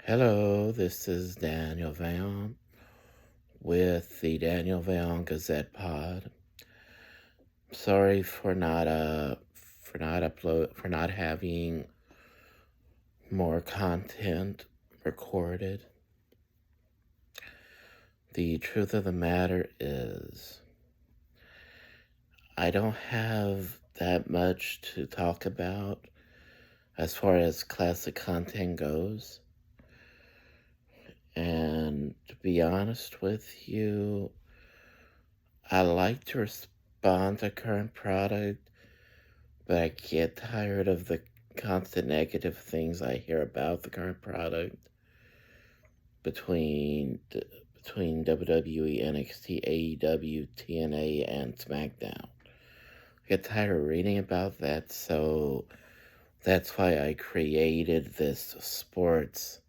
Hello, this is Daniel Vaughan with the Daniel Vaughan Gazette Pod. Sorry for not having more content recorded. The truth of the matter is I don't have that much to talk about as far as classic content goes. And to be honest with you, I like to respond to current product, but I get tired of the constant negative things I hear about the current product between WWE, NXT, AEW, TNA, and SmackDown. I get tired of reading about that, so that's why I created this sports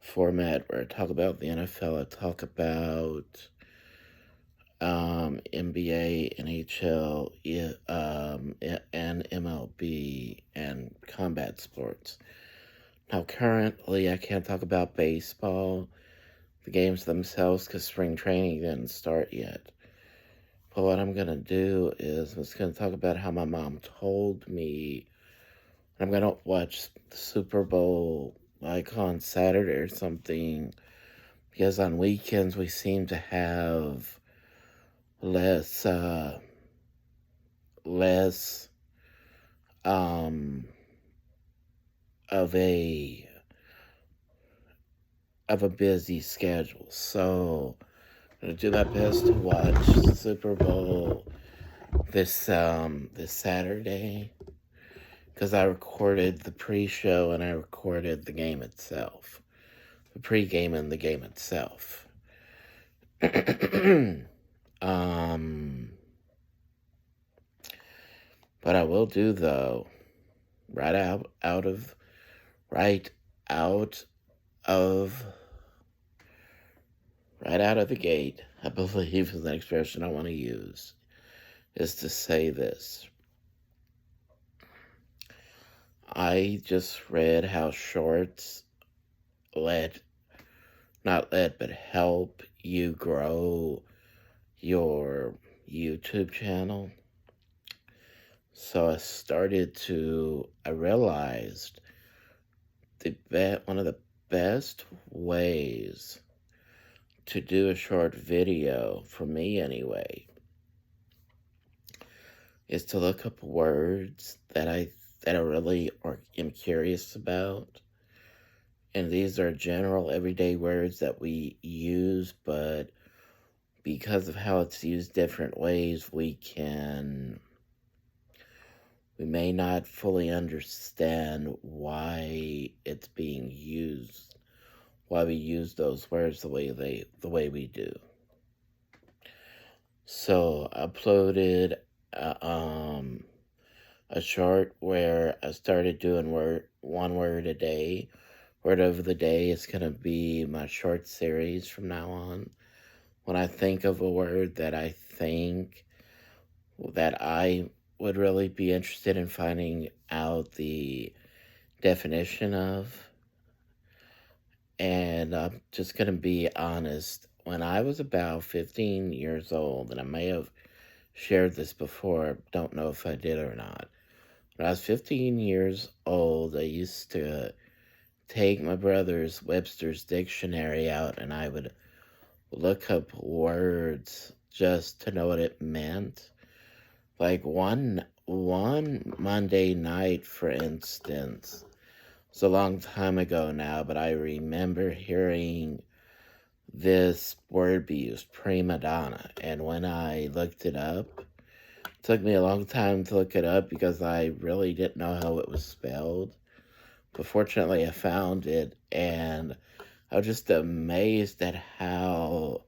format where I talk about the NFL, I talk about NBA, NHL, and MLB, and combat sports. Now, currently, I can't talk about baseball, the games themselves, because spring training didn't start yet. But what I'm going to do is I'm just going to talk about how my mom told me I'm going to watch the Super Bowl like on Saturday or something, because on weekends we seem to have less of a busy schedule. So I'm gonna do my best to watch the Super Bowl this Saturday, because I recorded the pre-show and I recorded the game itself, the pre-game and the game itself. But I will do, though, right out of the gate, I believe is an expression I want to use, is to say this. I just read how shorts but help you grow your YouTube channel. So I realized one of the best ways to do a short video, for me anyway, is to look up words that I really am curious about. And these are general everyday words that we use, but because of how it's used different ways, we may not fully understand why it's being used, why we use those words the way we do. So I uploaded a short where I started doing one word a day. Word of the day is going to be my short series from now on. When I think of a word that I think that I would really be interested in finding out the definition of, and I'm just going to be honest, when I was about 15 years old, and I may have shared this before, don't know if I did or not. When I was 15 years old, I used to take my brother's Webster's dictionary out, and I would look up words just to know what it meant. Like one Monday night, for instance, it's a long time ago now, but I remember hearing this word be used, prima donna. And when I looked it up, it took me a long time to look it up because I really didn't know how it was spelled. But fortunately, I found it, and I was just amazed at how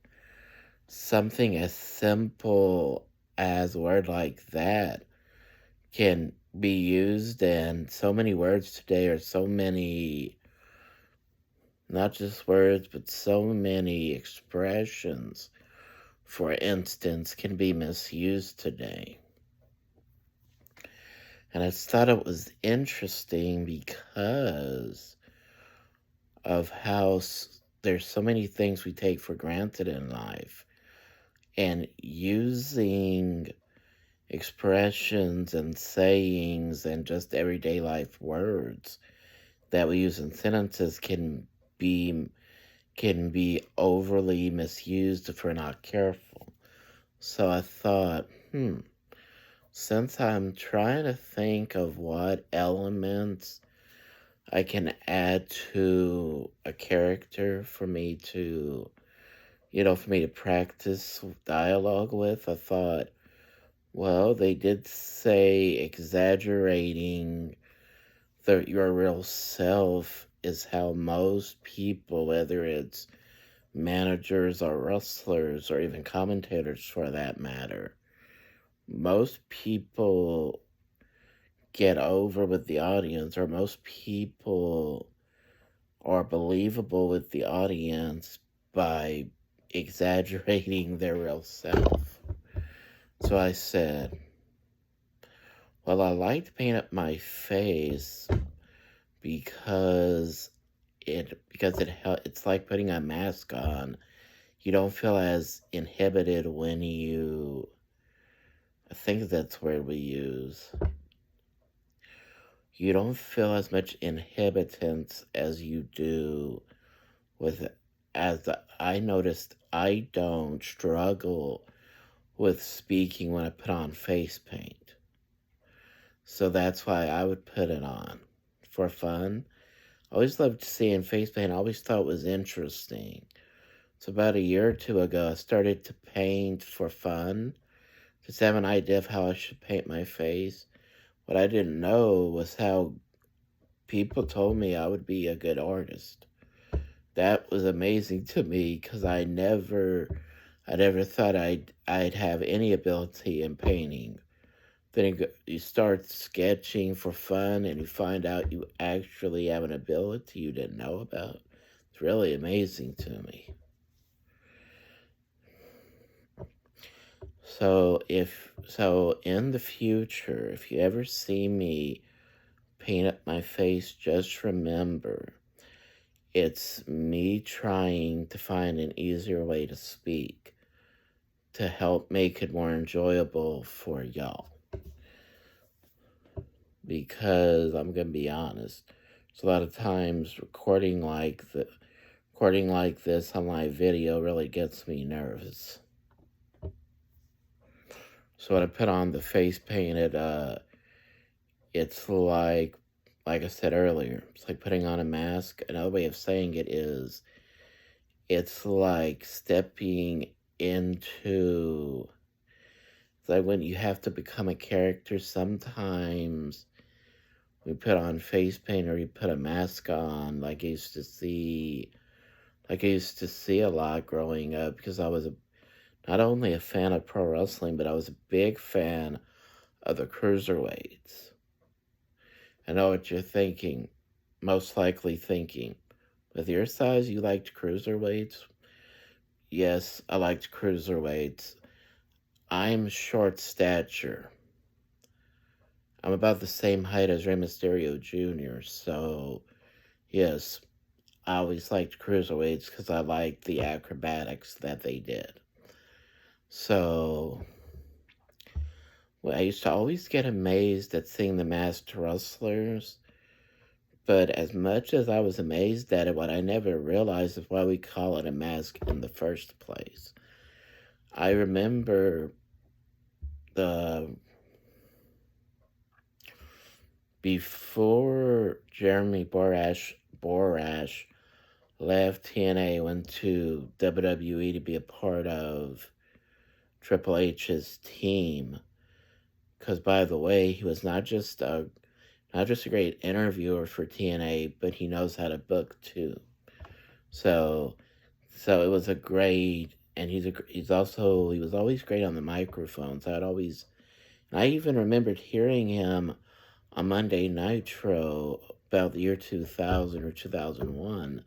something as simple as a word like that can be used. And so many words today are so many, not just words, but so many expressions, for instance, can be misused today. And I just thought it was interesting because of how there's so many things we take for granted in life. And using expressions and sayings and just everyday life words that we use in sentences be can be overly misused if we're not careful. So I thought, since I'm trying to think of what elements I can add to a character for me to practice dialogue with, I thought, well, they did say exaggerating your real self is how most people, whether it's managers or wrestlers or even commentators for that matter, most people get over with the audience, or most people are believable with the audience by exaggerating their real self. So I said, well, I like to paint up my face because it's like putting a mask on. You don't feel as inhibited when I think that's where we use. You don't feel as much inhibitance as you do with, I noticed I don't struggle with speaking when I put on face paint. So that's why I would put it on for fun. I always loved seeing face paint. I always thought it was interesting. So about a year or two ago, I started to paint for fun. Just have an idea of how I should paint my face. What I didn't know was how people told me I would be a good artist. That was amazing to me because I never thought I'd have any ability in painting. Then you start sketching for fun and you find out you actually have an ability you didn't know about. It's really amazing to me. So in the future, if you ever see me paint up my face, just remember it's me trying to find an easier way to speak to help make it more enjoyable for y'all. Because I'm gonna be honest, there's a lot of times recording like this on my video really gets me nervous. So when I put on the face paint, it's like I said earlier, it's like putting on a mask. Another way of saying it is, it's like stepping into, it's like when you have to become a character. Sometimes we put on face paint or you put a mask on, like I used to see a lot growing up because I was not only a fan of pro wrestling, but I was a big fan of the cruiserweights. I know what you're thinking, most likely thinking, with your size, you liked cruiserweights? Yes, I liked cruiserweights. I'm short stature. I'm about the same height as Rey Mysterio Jr., so yes, I always liked cruiserweights because I liked the acrobatics that they did. So, well, I used to always get amazed at seeing the masked wrestlers, but as much as I was amazed at it, what I never realized is why we call it a mask in the first place. I remember before Jeremy Borash left TNA, went to WWE to be a part of Triple H's team. Because, by the way, he was not just a great interviewer for TNA, but he knows how to book too. So it was a great, and he was always great on the microphones. I even remembered hearing him on Monday Nitro about the year 2000 or 2001.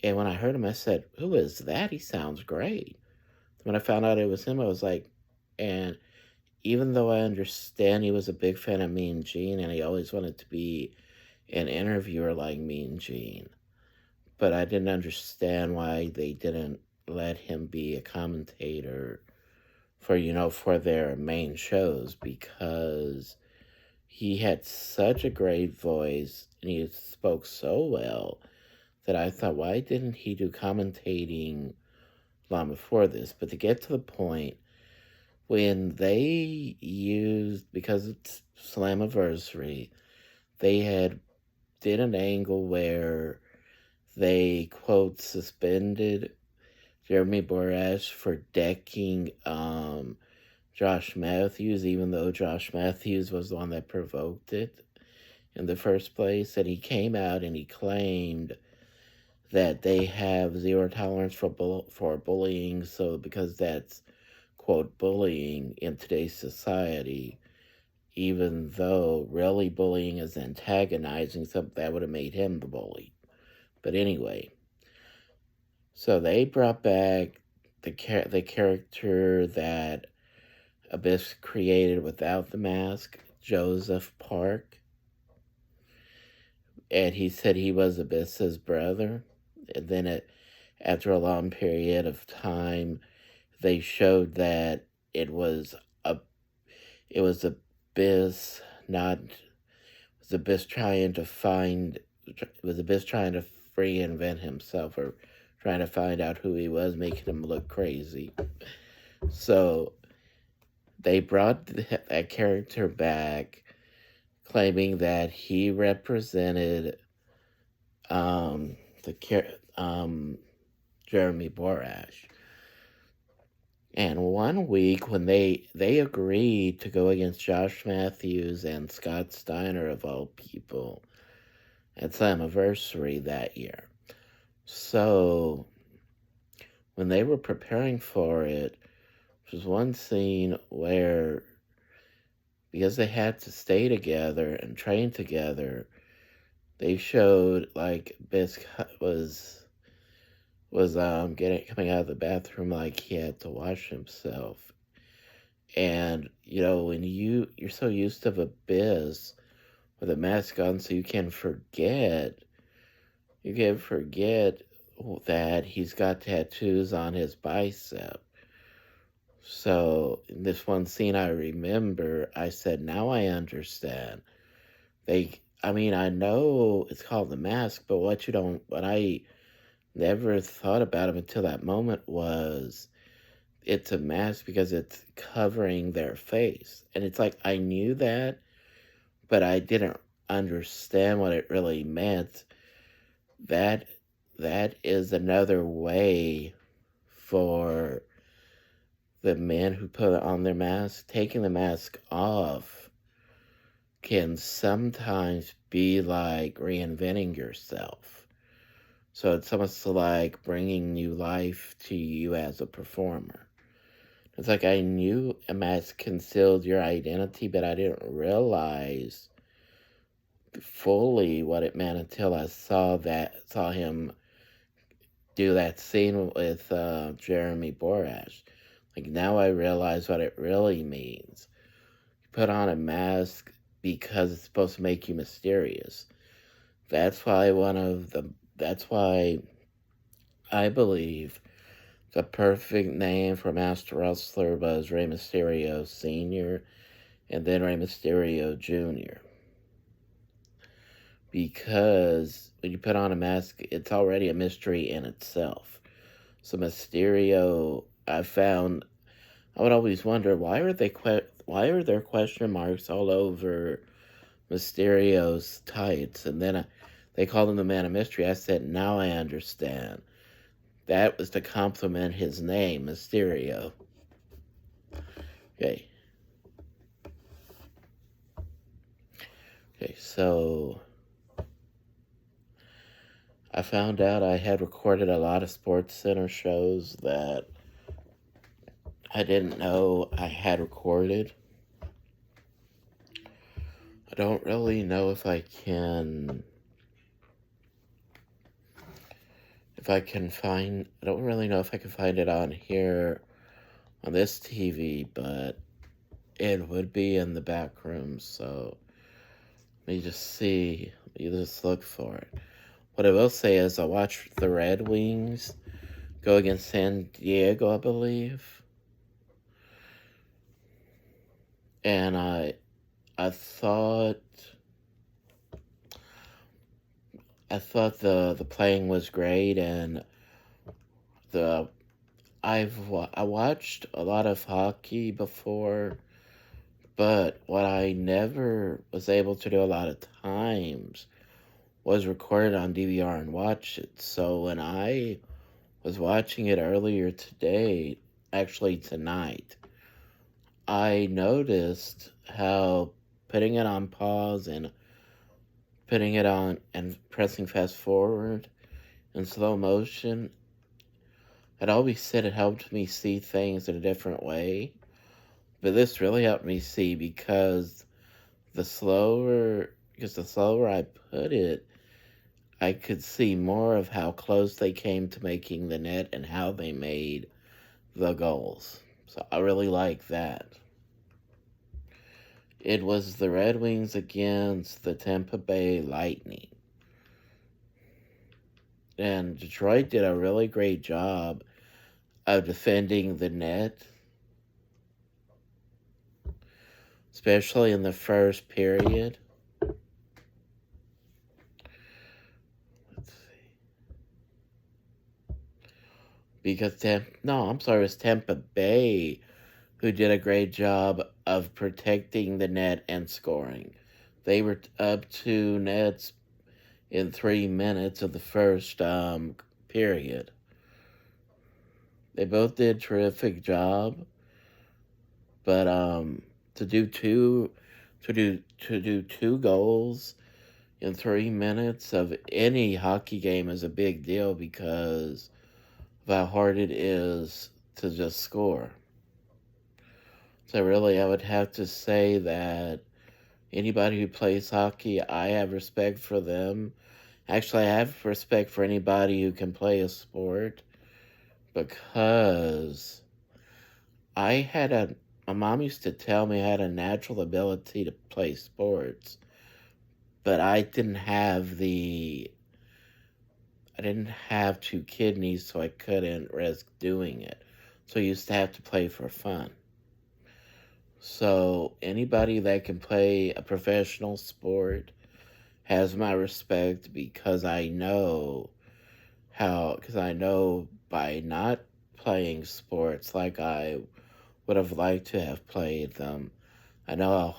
And when I heard him, I said, "Who is that? He sounds great." When I found out it was him, I was like, and even though I understand he was a big fan of Mean Gene and he always wanted to be an interviewer like Mean Gene, but I didn't understand why they didn't let him be a commentator for, for their main shows, because he had such a great voice and he spoke so well that I thought, why didn't he do commentating long before this? But to get to the point, when they used, because it's Slammiversary, they did an angle where they, quote, suspended Jeremy Borash for decking Josh Matthews, even though Josh Matthews was the one that provoked it in the first place. And he came out and he claimed that they have zero tolerance for bullying, so because that's, quote, bullying in today's society, even though really bullying is antagonizing, something that would have made him the bully. But anyway, so they brought back the character that Abyss created without the mask, Joseph Park, and he said he was Abyss's brother. And then after a long period of time, they showed that it was Abyss, not it was Abyss trying to reinvent himself, or trying to find out who he was, making him look crazy. So they brought that character back, claiming that he represented Jeremy Borash. And one week when they agreed to go against Josh Matthews and Scott Steiner, of all people, at Slammiversary that year. So when they were preparing for it, there was one scene where, because they had to stay together and train together, they showed like Bisk was coming out of the bathroom like he had to wash himself. And when you're so used to the Abyss with a mask on, so you can forget that he's got tattoos on his bicep. So in this one scene, I remember I said, now I understand. I know it's called the mask, but what I never thought about him until that moment was, it's a mask because it's covering their face. And it's like, I knew that, but I didn't understand what it really meant. That is another way for the men who put on their mask. Taking the mask off can sometimes be like reinventing yourself. So it's almost like bringing new life to you as a performer. It's like, I knew a mask concealed your identity, but I didn't realize fully what it meant until I saw him do that scene with Jeremy Borash. Like, now I realize what it really means. You put on a mask because it's supposed to make you mysterious. That's why I believe the perfect name for Master Wrestler was Rey Mysterio Sr. and then Rey Mysterio Jr. Because when you put on a mask, it's already a mystery in itself. So Mysterio, I would always wonder, why are there question marks all over Mysterio's tights? And then they called him the Man of Mystery. I said, now I understand. That was to compliment his name, Mysterio. Okay, so I found out I had recorded a lot of SportsCenter shows that I didn't know I had recorded. I don't really know if I can find it on here on this TV, but it would be in the back room. So let me just see. Let me just look for it. What I will say is I watched the Red Wings go against San Diego, I believe. And I thought the playing was great, and the I watched a lot of hockey before, but what I never was able to do a lot of times was record it on DVR and watch it. So when I was watching it earlier today, actually tonight, I noticed how putting it on pause and putting it on and pressing fast forward in slow motion, I'd always said it helped me see things in a different way. But this really helped me see because the slower I put it, I could see more of how close they came to making the net and how they made the goals. So I really like that. It was the Red Wings against the Tampa Bay Lightning. And Detroit did a really great job of defending the net, especially in the first period. Let's see. Because it was Tampa Bay who did a great job of protecting the net and scoring. They were up 2 nets in 3 minutes of the first period. They both did a terrific job, but to do two goals in 3 minutes of any hockey game is a big deal because of how hard it is to just score. So really, I would have to say that anybody who plays hockey, I have respect for them. Actually, I have respect for anybody who can play a sport because my mom used to tell me I had a natural ability to play sports, but I didn't have 2 kidneys, so I couldn't risk doing it. So I used to have to play for fun. So anybody that can play a professional sport has my respect because I know by not playing sports like I would have liked to have played them, I know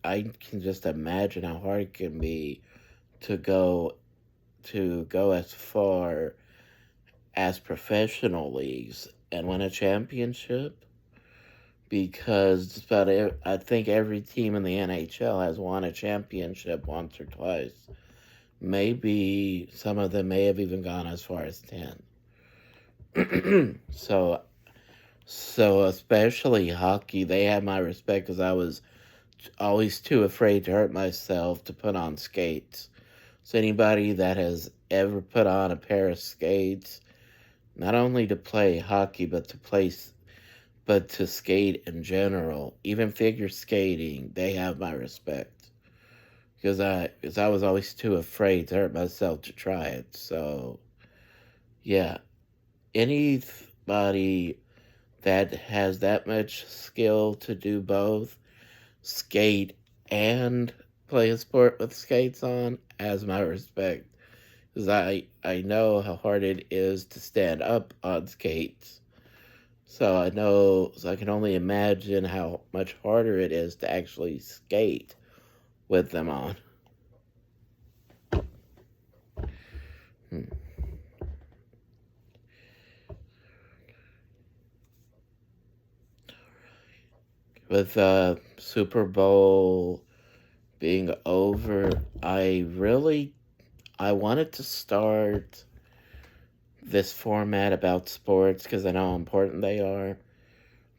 I can just imagine how hard it can be to go as far as professional leagues and win a championship, because I think every team in the NHL has won a championship once or twice. Maybe some of them may have even gone as far as 10. so especially hockey, they had my respect because I was always too afraid to hurt myself to put on skates. So anybody that has ever put on a pair of skates, not only to play hockey, but to skate in general, even figure skating, they have my respect. Because I was always too afraid to hurt myself to try it. So, yeah, anybody that has that much skill to do both, skate and play a sport with skates on, has my respect. Because I know how hard it is to stand up on skates. So I can only imagine how much harder it is to actually skate with them on. With Super Bowl being over, I wanted to start this format about sports because I know how important they are,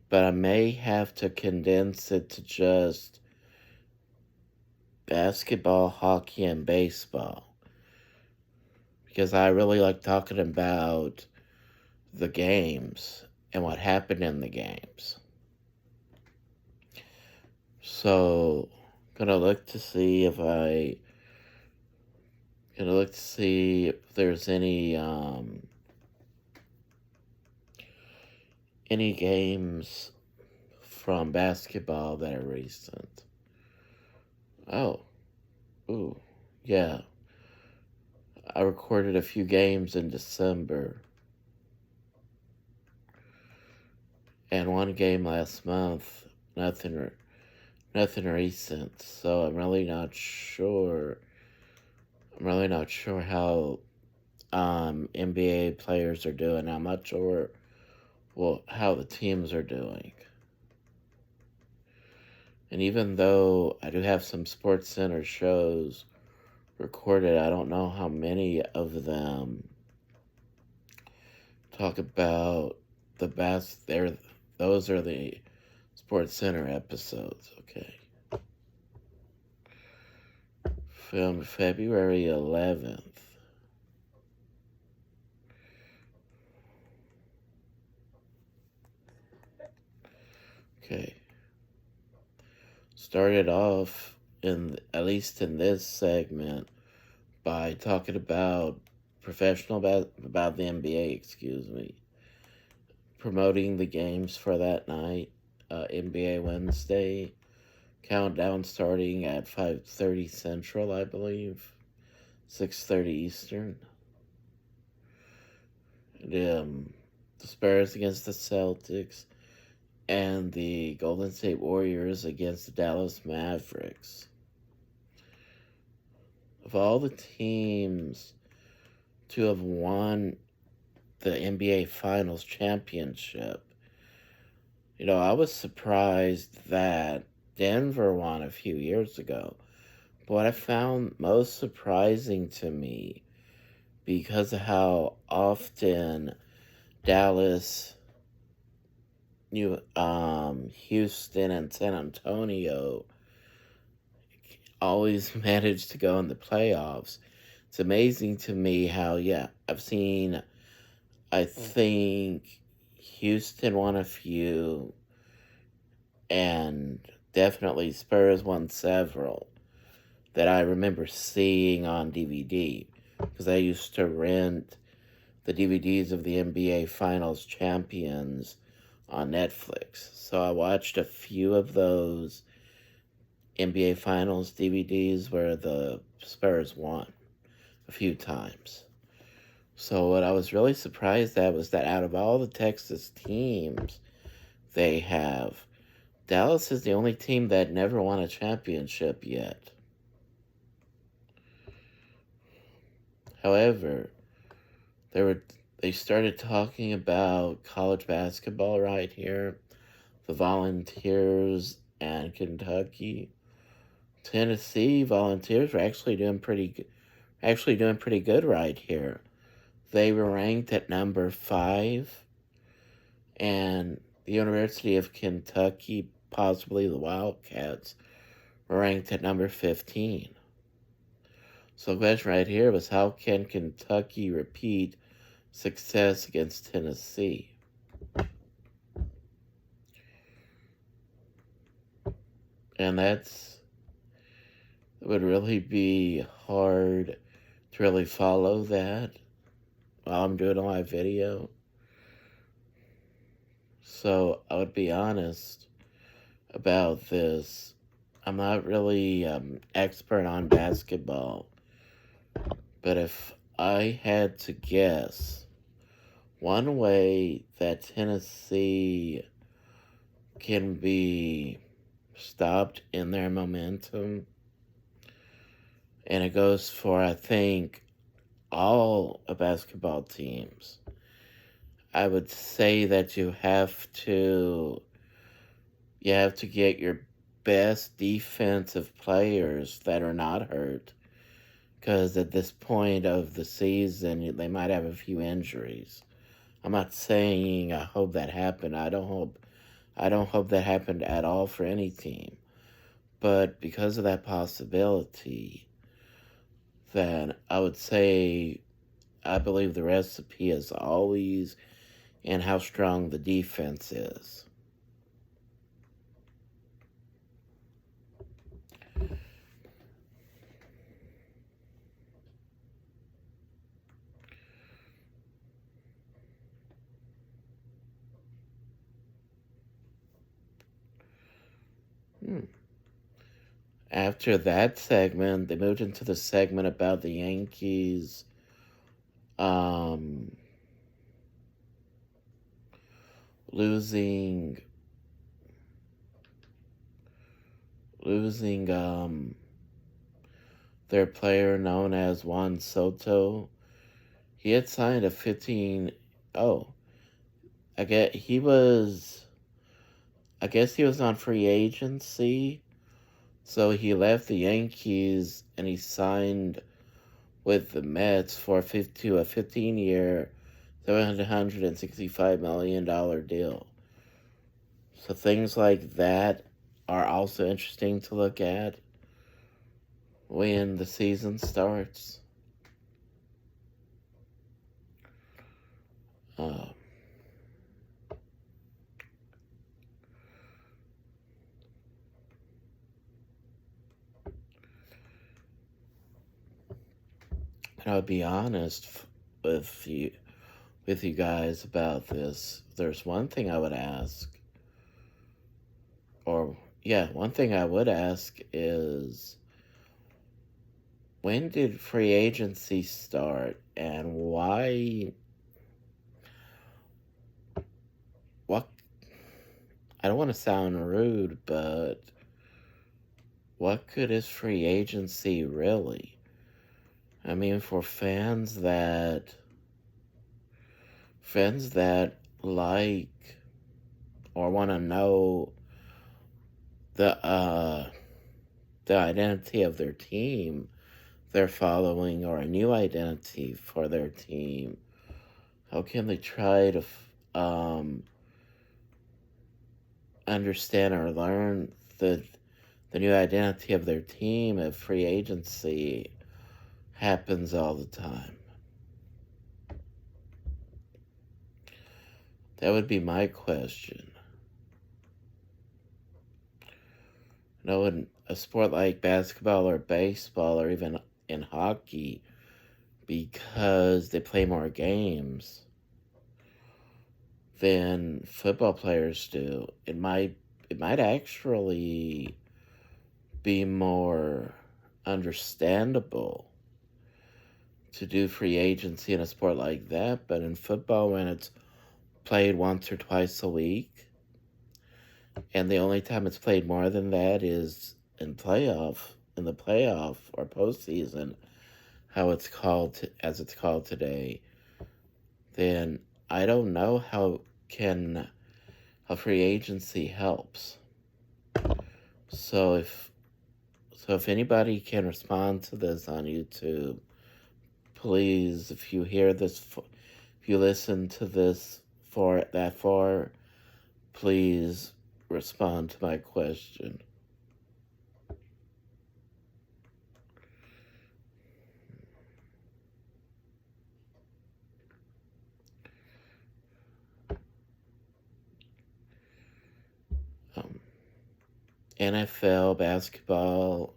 but I may have to condense it to just basketball, hockey, and baseball, because I really like talking about the games and what happened in the games. So, gonna look to see if I gonna look to see if there's any games from basketball that are recent. Oh, ooh, yeah. I recorded a few games in December and one game last month. Nothing recent. So I'm really not sure. I'm really not sure how NBA players are doing. I'm not sure how the teams are doing. And even though I do have some SportsCenter shows recorded, I don't know how many of them talk about the best. Those are the SportsCenter episodes. Okay, filmed February 11th. Okay, started off at least in this segment by talking about about the NBA. Excuse me, promoting the games for that night. NBA Wednesday countdown starting at 5:30 Central, I believe, 6:30 Eastern. The Spurs against the Celtics, and the Golden State Warriors against the Dallas Mavericks. Of all the teams to have won the NBA Finals championship, I was surprised that Denver won a few years ago. But what I found most surprising to me, because of how often Dallas, Houston, and San Antonio always managed to go in the playoffs. It's amazing to me how, I think Houston won a few, and definitely Spurs won several that I remember seeing on DVD, because I used to rent the DVDs of the NBA Finals champions on Netflix. So I watched a few of those NBA Finals DVDs where the Spurs won a few times. So what I was really surprised at was that out of all the Texas teams they have, Dallas is the only team that never won a championship yet. However, they started talking about college basketball right here. The Volunteers and Kentucky. Tennessee Volunteers were actually doing pretty good right here. They were ranked at number 5, and the University of Kentucky, possibly the Wildcats, were ranked at number 15. So the question right here was, how can Kentucky repeat success against Tennessee? And it would really be hard to really follow that while I'm doing a live video. So I would be honest about this. I'm not really expert on basketball, but if I had to guess, one way that Tennessee can be stopped in their momentum, and it goes for, I think, all basketball teams, I would say that you have to get your best defensive players that are not hurt, because at this point of the season they might have a few injuries. I'm not saying I hope that happened. I don't hope that happened at all for any team. But because of that possibility, then I would say I believe the recipe is always in how strong the defense is. After that segment, they moved into the segment about the Yankees um, losing their player known as Juan Soto. He had signed a 15. Oh, I guess he was on free agency, so he left the Yankees and he signed with the Mets for a 15-year, $765 million deal. So things like that are also interesting to look at when the season starts. Uh, and I'll be honest with you guys about this. There's one thing I would ask, or yeah, one thing I would ask is, when did free agency start and why? What? I don't want to sound rude, but what good is free agency really? I mean, for fans that like or want to know the the identity of their team they're following, or a new identity for their team, how can they try to understand or learn the new identity of their team if free agency happens all the time? That would be my question. In a sport like basketball or baseball or even in hockey, because they play more games than football players do, it might actually be more understandable to do free agency in a sport like that. But in football, when it's played once or twice a week, and the only time it's played more than that is in the playoff or postseason, as it's called today, then I don't know how free agency helps. So if anybody can respond to this on YouTube, please, if you listen to this for that far, please respond to my question. NFL, basketball.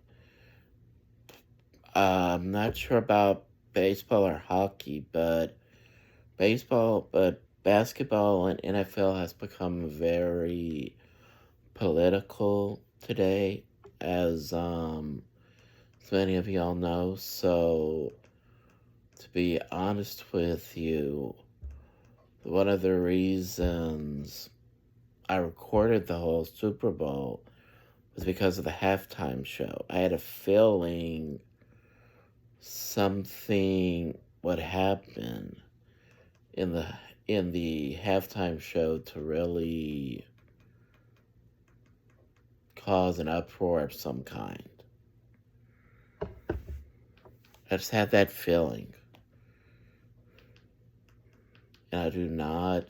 I'm not sure about baseball or hockey, but basketball and NFL has become very political today, as many of y'all know. So, to be honest with you, one of the reasons I recorded the whole Super Bowl was because of the halftime show. I had a feeling something would happen in the halftime show to really cause an uproar of some kind. I just had that feeling. And I do not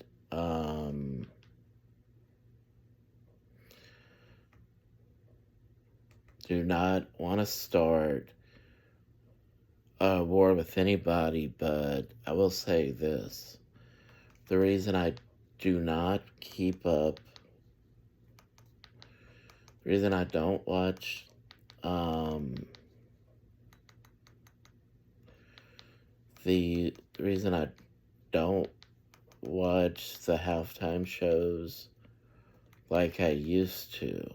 want to start a war with anybody, but I will say this. The reason I do not keep up, the reason I don't watch the reason I don't watch the halftime shows like I used to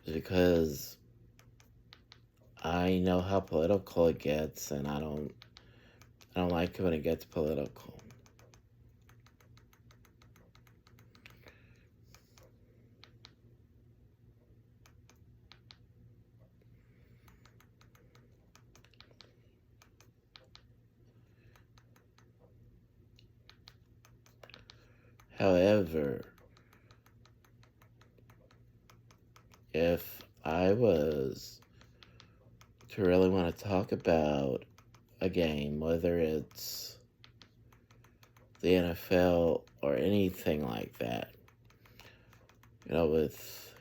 is because I know how political it gets, and I don't like it when it gets political. However, if I was to really want to talk about a game, whether it's the NFL or anything like that, you know, with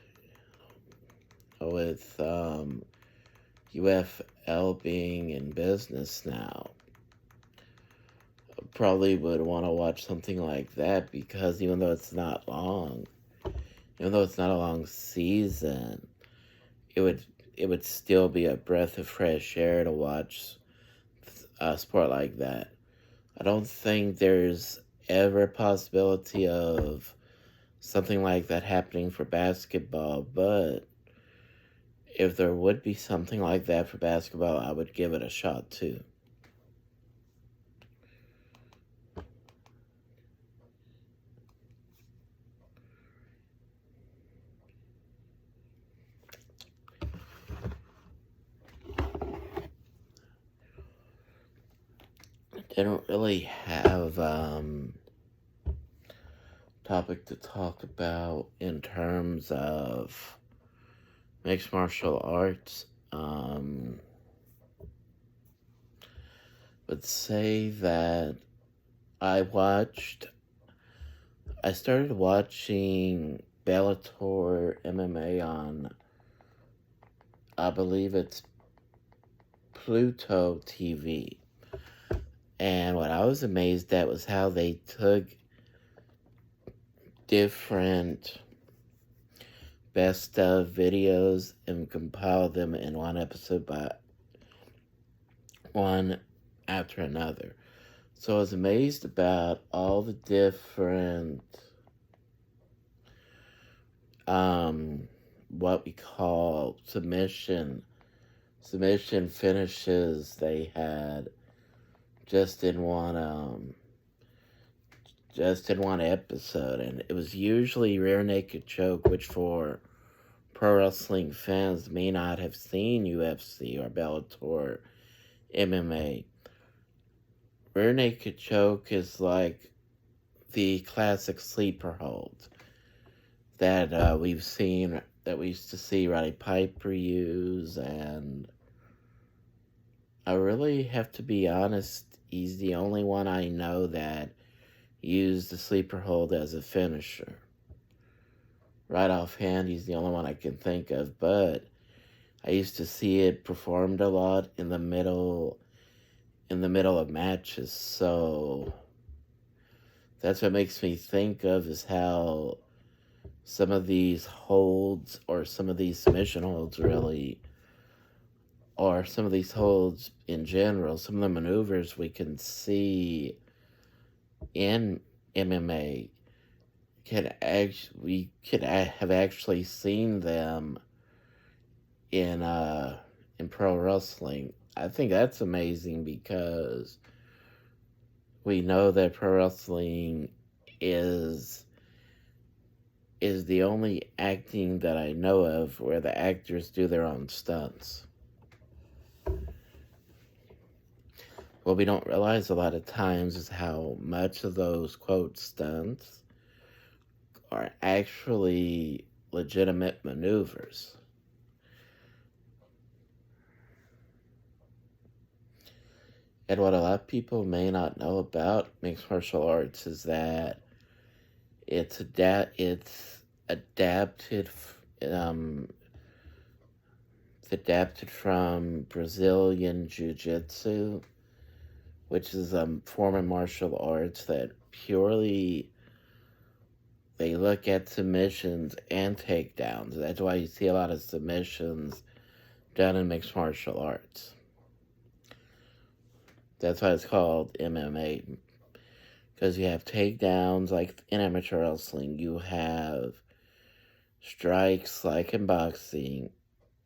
UFL being in business now, I probably would want to watch something like that because even though it's not a long season, it would it would still be a breath of fresh air to watch a sport like that. I don't think there's ever a possibility of something like that happening for basketball, but if there would be something like that for basketball, I would give it a shot too. They don't really have topic to talk about in terms of mixed martial arts. Would say that I watched I started watching Bellator MMA on, I believe it's Pluto TV. And what I was amazed at was how they took different best of videos and compiled them in one episode by one after another. So I was amazed about all the different what we call submission finishes they had just in one episode, and it was usually rear naked choke, which for pro wrestling fans may not have seen UFC or Bellator MMA. Rear naked choke is like the classic sleeper hold that we used to see Roddy Piper use, and I really have to be honest, he's the only one I know that used the sleeper hold as a finisher. Right offhand, he's the only one I can think of, but I used to see it performed a lot in the middle of matches, so that's what makes me think of is how some of these holds or some of these submission holds really, or some of these holds in general, some of the maneuvers we can see in MMA we could have actually seen them in pro wrestling. I think that's amazing because we know that pro wrestling is the only acting that I know of where the actors do their own stunts. What we don't realize a lot of times is how much of those quote stunts are actually legitimate maneuvers. And what a lot of people may not know about mixed martial arts is that it's adapted it's adapted from Brazilian jiu-jitsu, which is a form of martial arts that purely they look at submissions and takedowns. That's why you see a lot of submissions done in mixed martial arts. That's why it's called MMA. Because you have takedowns, like in amateur wrestling, you have strikes like in boxing.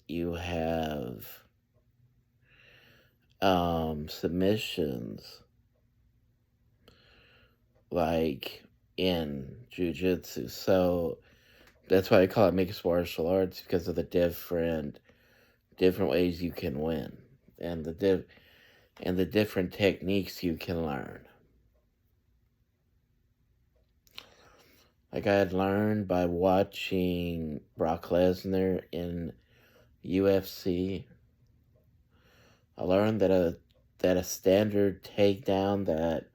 You have submissions like in jiu-jitsu. So that's why I call it mixed martial arts, because of the different ways you can win, and the different techniques you can learn. Like I had learned by watching Brock Lesnar in UFC. I learned that a standard takedown that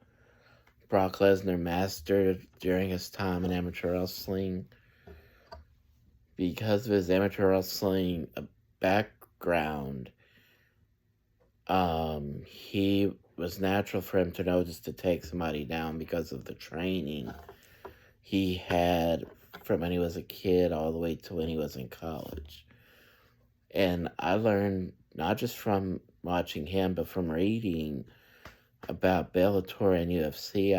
Brock Lesnar mastered during his time in amateur wrestling, because of his amateur wrestling background, he was natural for him to know just to take somebody down because of the training he had from when he was a kid all the way to when he was in college. And I learned not just from watching him, but from reading about Bellator and UFC.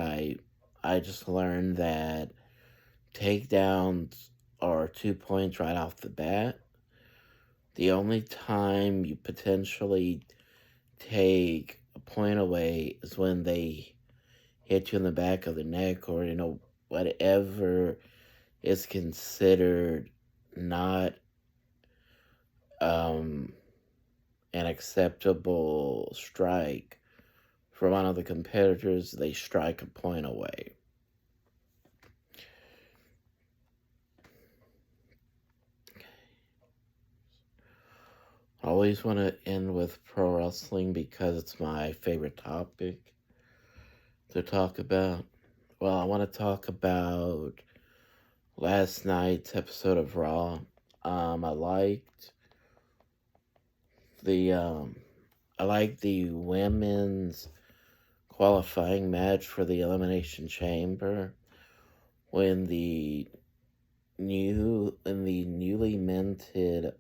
I just learned that takedowns are 2 points right off the bat. The only time you potentially take a point away is when they hit you in the back of the neck, or whatever is considered not an acceptable strike for one of the competitors. They strike a point away. I always want to end with pro wrestling because it's my favorite topic to talk about. Well, I want to talk about last night's episode of Raw. I liked the women's qualifying match for the Elimination Chamber, when the newly minted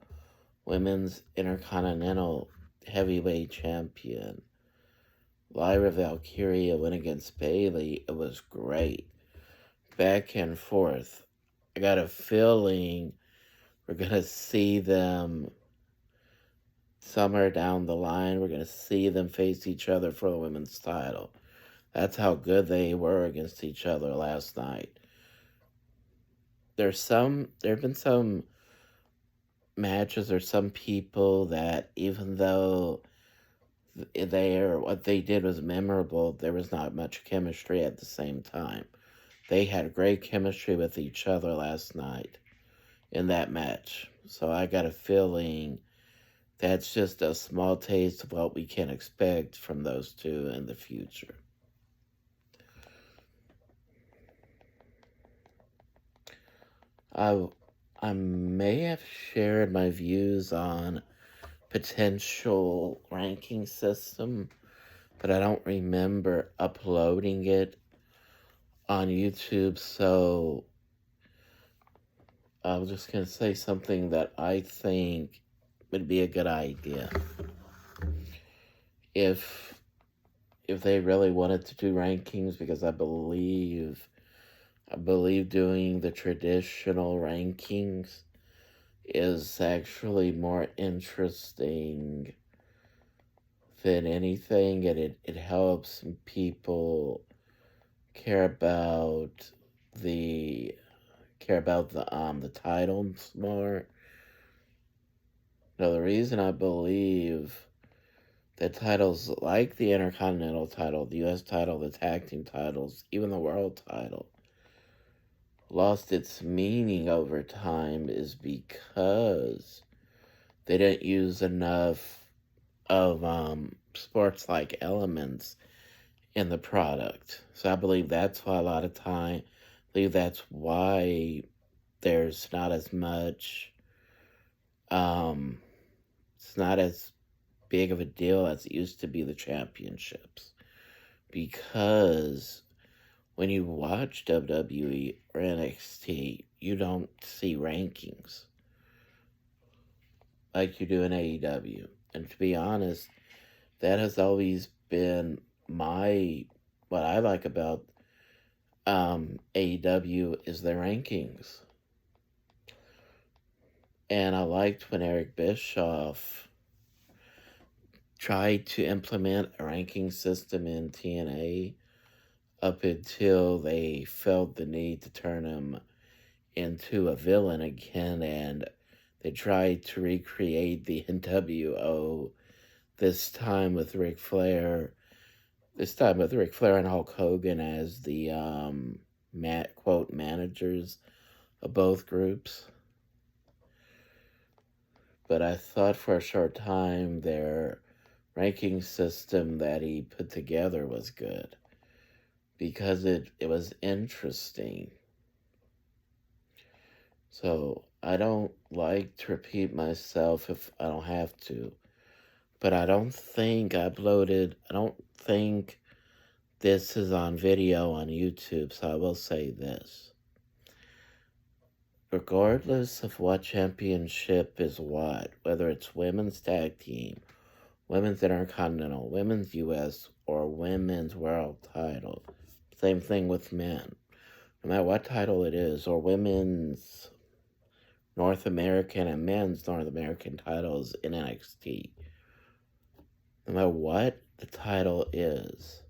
Women's Intercontinental Heavyweight Champion Lyra Valkyria went against Bayley. It was great. Back and forth. I got a feeling we're going to see them somewhere down the line. We're going to see them face each other for the women's title. That's how good they were against each other last night. There have been some matches or some people that, even though what they did was memorable, there was not much chemistry at the same time. They had great chemistry with each other last night in that match. So I got a feeling that's just a small taste of what we can expect from those two in the future. I may have shared my views on potential ranking system, but I don't remember uploading it on YouTube, so I was just going to say something that I think would be a good idea. If they really wanted to do rankings, because I believe doing the traditional rankings is actually more interesting than anything, and it helps people care about the titles more. Now, the reason I believe that titles like the Intercontinental title, the U.S. title, the tag team titles, even the world title, lost its meaning over time is because they didn't use enough of sports-like elements in the product. So I believe that's why that's why there's not as much, it's not as big of a deal as it used to be, the championships. Because when you watch WWE or NXT, you don't see rankings like you do in AEW. And to be honest, that has always been what I like about AEW is their rankings. And I liked when Eric Bischoff tried to implement a ranking system in TNA up until they felt the need to turn him into a villain again, and they tried to recreate the NWO this time with Ric Flair. This time with Ric Flair and Hulk Hogan as the quote managers of both groups. But I thought for a short time their ranking system that he put together was good because it was interesting. So I don't like to repeat myself if I don't have to. But I don't think I don't think this is on video on YouTube, so I will say this. Regardless of what championship is what, whether it's women's tag team, women's intercontinental, women's US, or women's world title, same thing with men. No matter what title it is, or women's North American and men's North American titles in NXT. No matter what the title is,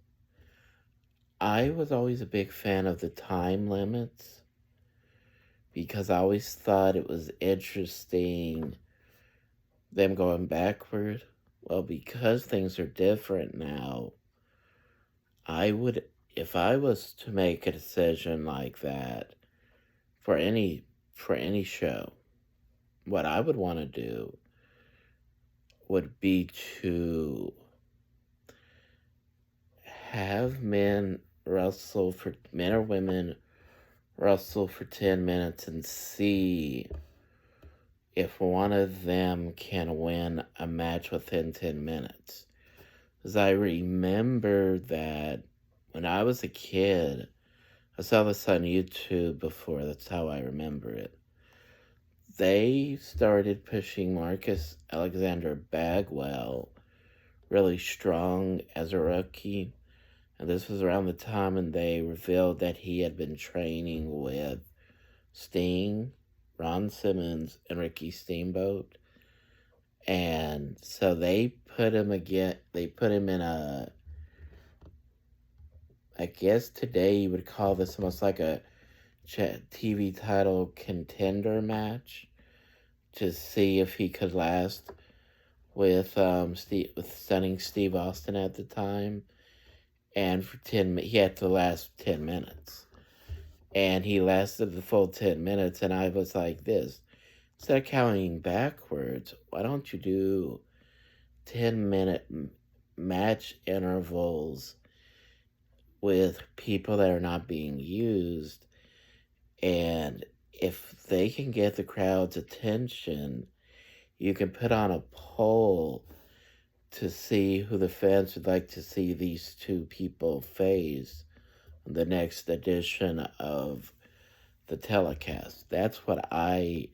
I was always a big fan of the time limits because I always thought it was interesting them going backward. Well, because things are different now, if I was to make a decision like that for any show, what I would want to do would be to have men or women wrestle for 10 minutes and see if one of them can win a match within 10 minutes. Because I remember that when I was a kid, I saw this on YouTube before, that's how I remember it. They started pushing Marcus Alexander Bagwell really strong as a rookie. And this was around the time when they revealed that he had been training with Sting, Ron Simmons, and Ricky Steamboat. And so they put him in I guess today you would call this almost like a TV title contender match to see if he could last with stunning Steve Austin at the time. And he had to last 10 minutes. And he lasted the full 10 minutes, and I was like this. Instead of counting backwards, why don't you do 10-minute match intervals with people that are not being used? And if they can get the crowd's attention, you can put on a poll to see who the fans would like to see these two people face in the next edition of the telecast. That's what I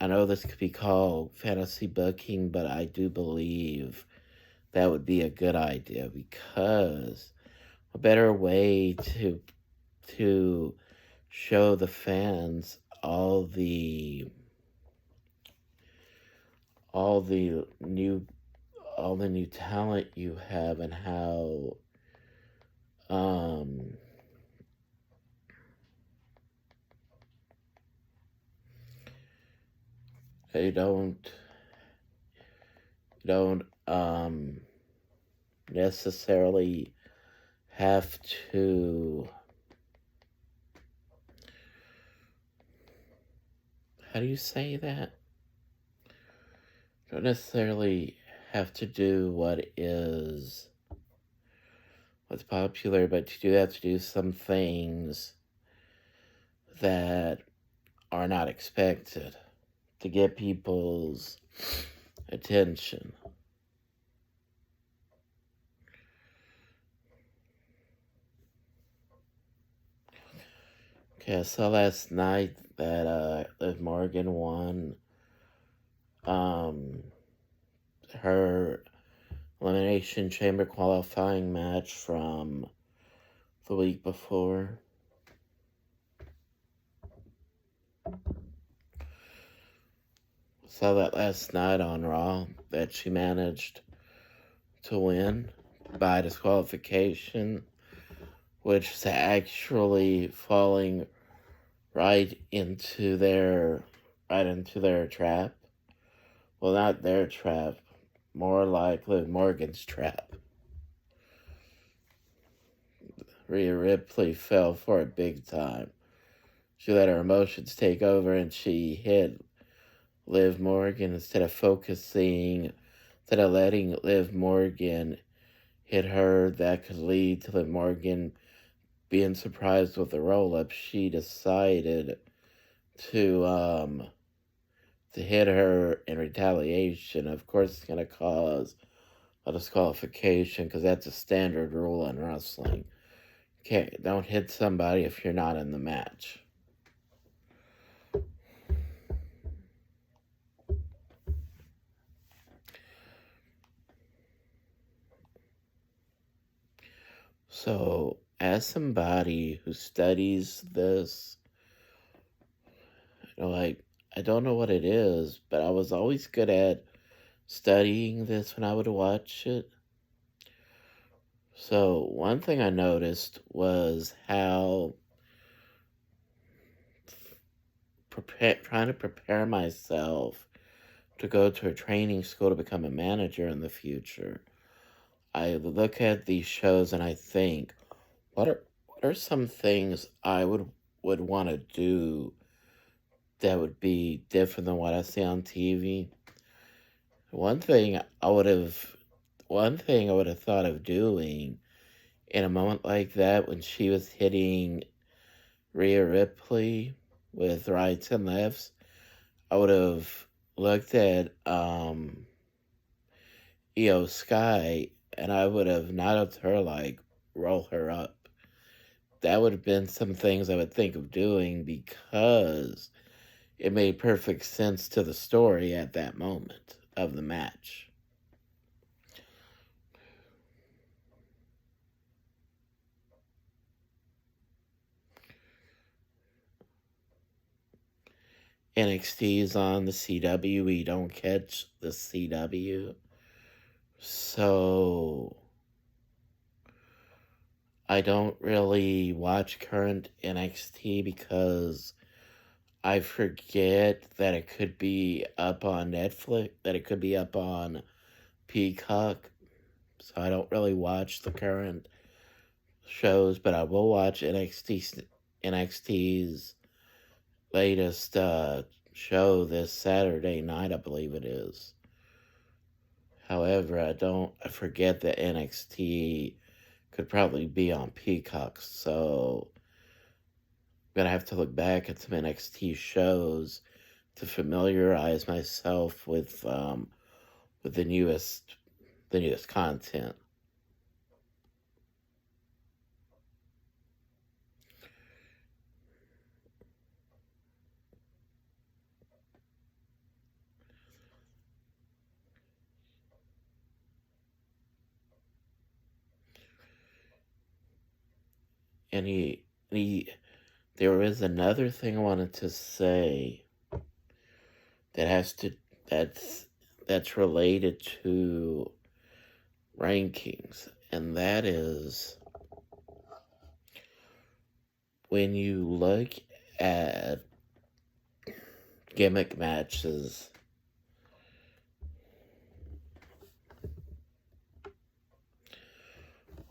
know this could be called fantasy booking, but I do believe that would be a good idea, because a better way to show the fans all the new talent you have, and how they don't necessarily have to, how do you say that? Don't necessarily have to do what's popular, but you do have to do some things that are not expected to get people's attention. Okay, I saw last night that Liv Morgan won her Elimination Chamber qualifying match from the week before. saw that last night on Raw that she managed to win by disqualification, which is actually falling right into their trap. Well, not their trap, more like Liv Morgan's trap. Rhea Ripley fell for it big time. She let her emotions take over and she hit Liv Morgan instead of letting Liv Morgan hit her. That could lead to Liv Morgan being surprised with the roll up. She decided to hit her in retaliation. Of course, it's going to cause a disqualification because that's a standard rule in wrestling. Okay, don't hit somebody if you're not in the match. So, as somebody who studies this, I don't know what it is, but I was always good at studying this when I would watch it. So, one thing I noticed was how trying to prepare myself to go to a training school to become a manager in the future. I look at these shows and I think, what are some things I would want to do that would be different than what I see on TV? One thing I would have One thing I would have thought of doing in a moment like that when she was hitting Rhea Ripley with rights and lefts, I would have looked at Io Sky and I would have nodded to her like roll her up. That would have been some things I would think of doing because it made perfect sense to the story at that moment of the match. NXT is on the CW. We don't catch the CW. So I don't really watch current NXT because I forget that it could be up on Netflix, that it could be up on Peacock. So I don't really watch the current shows, but I will watch NXT's latest show this Saturday night, I believe it is. However, I forget that NXT could probably be on Peacock, so I'm gonna have to look back at some NXT shows to familiarize myself with the newest content. And there is another thing I wanted to say that has to that's related to rankings, and that is when you look at Gimmick Matches,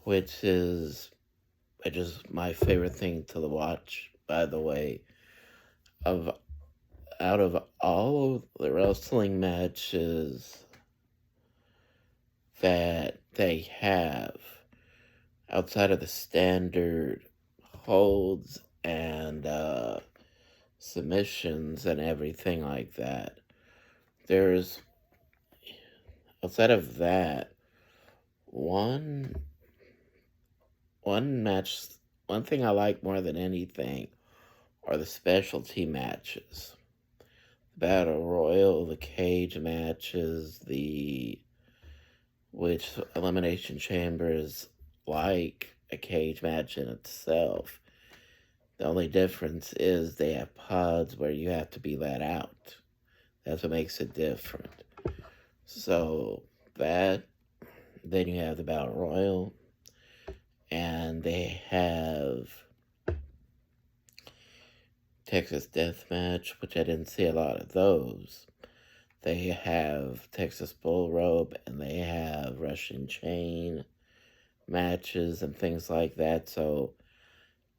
which is just my favorite thing to watch, by the way. Out of all of the wrestling matches that they have, outside of the standard holds and submissions and everything like that, there's, outside of that, one match, one thing I like more than anything are the specialty matches. The Battle Royal, the cage matches, which Elimination Chamber is like a cage match in itself. The only difference is they have pods where you have to be let out. That's what makes it different. So that, then you have the Battle Royal, and they have Texas Deathmatch, which I didn't see a lot of those. They have Texas Bull Rope, and they have Russian Chain matches and things like that. So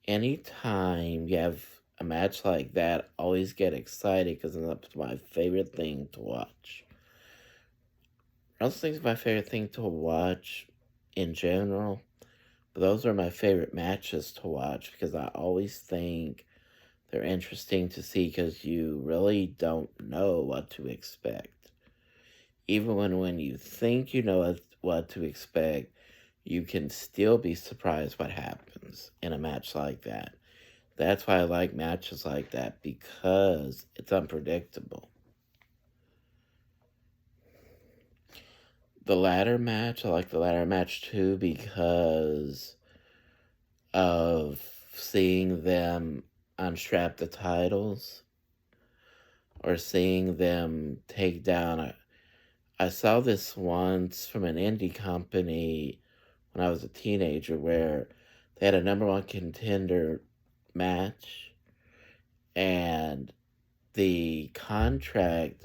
anytime you have a match like that, I always get excited because it's my favorite thing to watch. Wrestling's my favorite thing to watch in general, but those are my favorite matches to watch because I always think they're interesting to see because you really don't know what to expect. Even when you think you know what to expect, you can still be surprised what happens in a match like that. That's why I like matches like that, because it's unpredictable. The ladder match, I like the ladder match too because of seeing them unstrap the titles or seeing them take down. I saw this once from an indie company when I was a teenager where they had a number one contender match, and the contract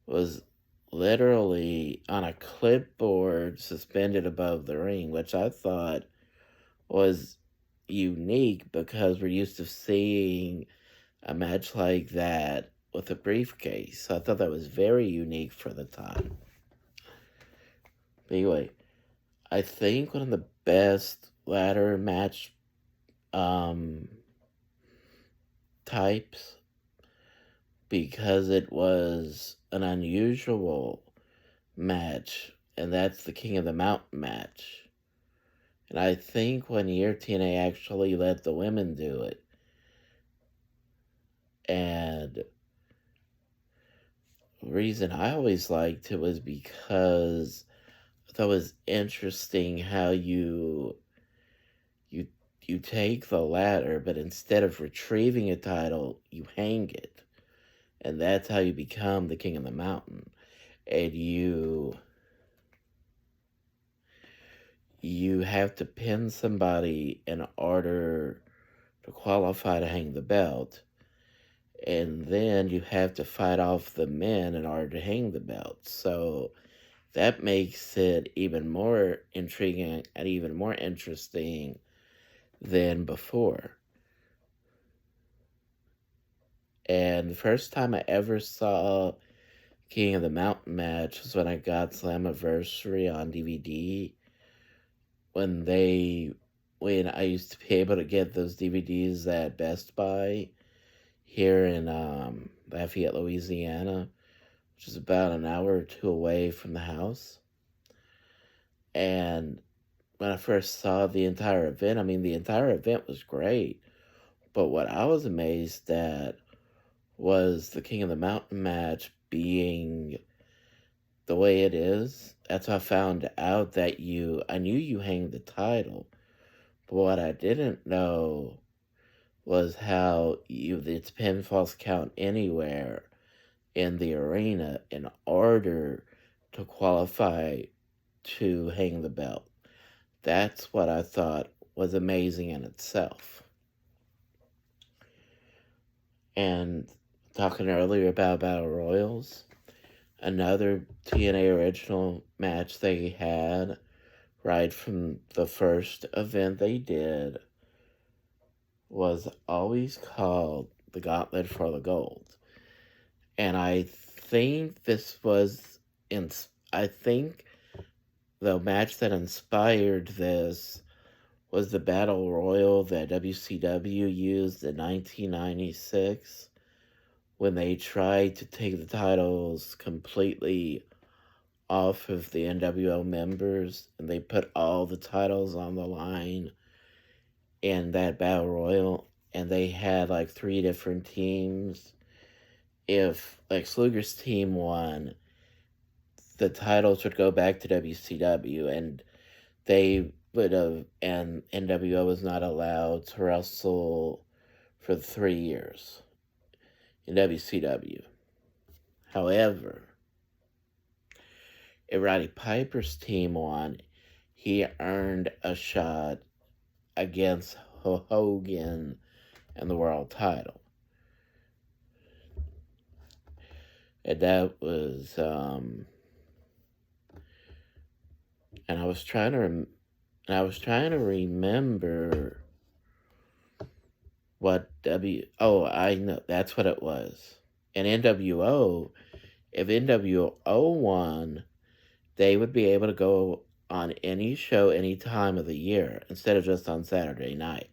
was literally on a clipboard suspended above the ring, which I thought was unique because we're used to seeing a match like that with a briefcase. So I thought that was very unique for the time. But anyway, I think one of the best ladder match types, because it was an unusual match, and that's the King of the Mountain match. And I think one year TNA actually let the women do it. And the reason I always liked it was because I thought it was interesting how you take the ladder, but instead of retrieving a title, you hang it. And that's how you become the King of the Mountain. And you have to pin somebody in order to qualify to hang the belt. And then you have to fight off the men in order to hang the belt. So that makes it even more intriguing and even more interesting than before. And the first time I ever saw King of the Mountain match was when I got Slammiversary on DVD. When I used to be able to get those DVDs at Best Buy here in Lafayette, Louisiana, which is about an hour or two away from the house. And when I first saw the entire event, the entire event was great. But what I was amazed at was the King of the Mountain match being the way it is. That's how I found out that I knew you hang the title. But what I didn't know was how it's pinfalls count anywhere in the arena in order to qualify to hang the belt. That's what I thought was amazing in itself. And talking earlier about Battle Royals, another TNA original match they had right from the first event they did was always called the Gauntlet for the Gold. And I think I think the match that inspired this was the Battle Royal that WCW used in 1996 when they tried to take the titles completely off of the NWO members, and they put all the titles on the line in that Battle Royal, and they had like 3 different teams. If Lex Luger's team won, the titles would go back to WCW, and NWO was not allowed to wrestle for 3 years in WCW. However, if Roddy Piper's team won, he earned a shot against Hogan and the world title. And that was, and I was trying to remember what I know, that's what it was. And NWO, if NWO won, they would be able to go on any show any time of the year instead of just on Saturday night.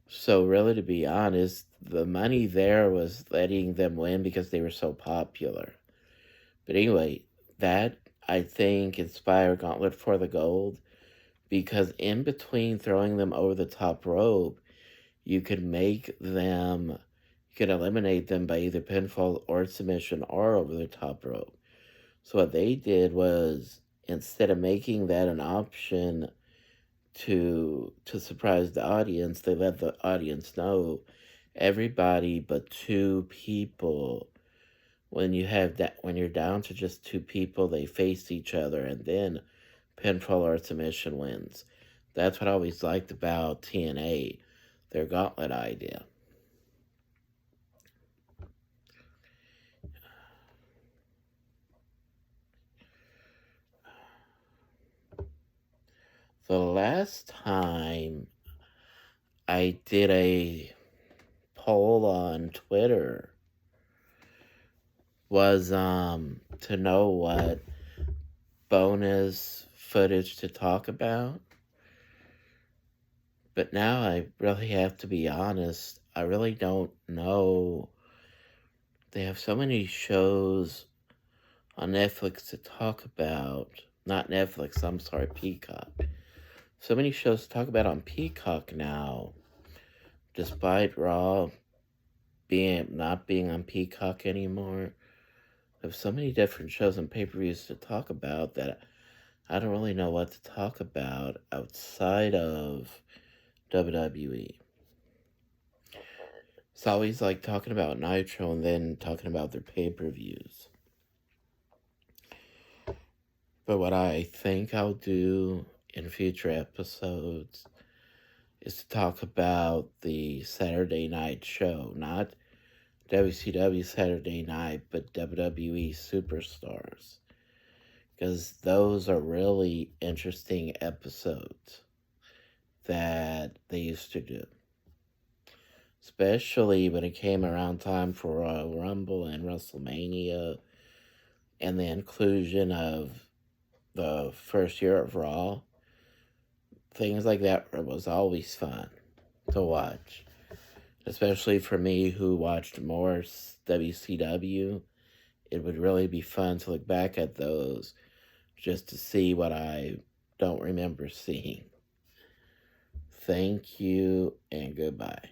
So really, to be honest, the money there was letting them win because they were so popular. But anyway, that I think inspired Gauntlet for the Gold, because in between throwing them over the top rope, you could eliminate them by either pinfall or submission or over the top rope. So what they did was, instead of making that an option to surprise the audience, they let the audience know everybody but two people. When you're down to just two people, they face each other, and then pinfall or submission wins. That's what I always liked about TNA, their gauntlet idea. The last time I did a poll on Twitter was to know what bonus footage to talk about. But now I really have to be honest, I really don't know. They have so many shows on Netflix to talk about. Not Netflix, I'm sorry, Peacock. So many shows to talk about on Peacock now, despite Raw not being on Peacock anymore. There's so many different shows and pay-per-views to talk about that I don't really know what to talk about outside of WWE. It's always like talking about Nitro and then talking about their pay-per-views. But what I think I'll do in future episodes is to talk about the Saturday night show, not WCW Saturday night, but WWE Superstars, because those are really interesting episodes that they used to do, especially when it came around time for Royal Rumble and WrestleMania, and the inclusion of the first year of Raw. Things like that was always fun to watch, especially for me who watched more WCW. It would really be fun to look back at those just to see what I don't remember seeing. Thank you and goodbye.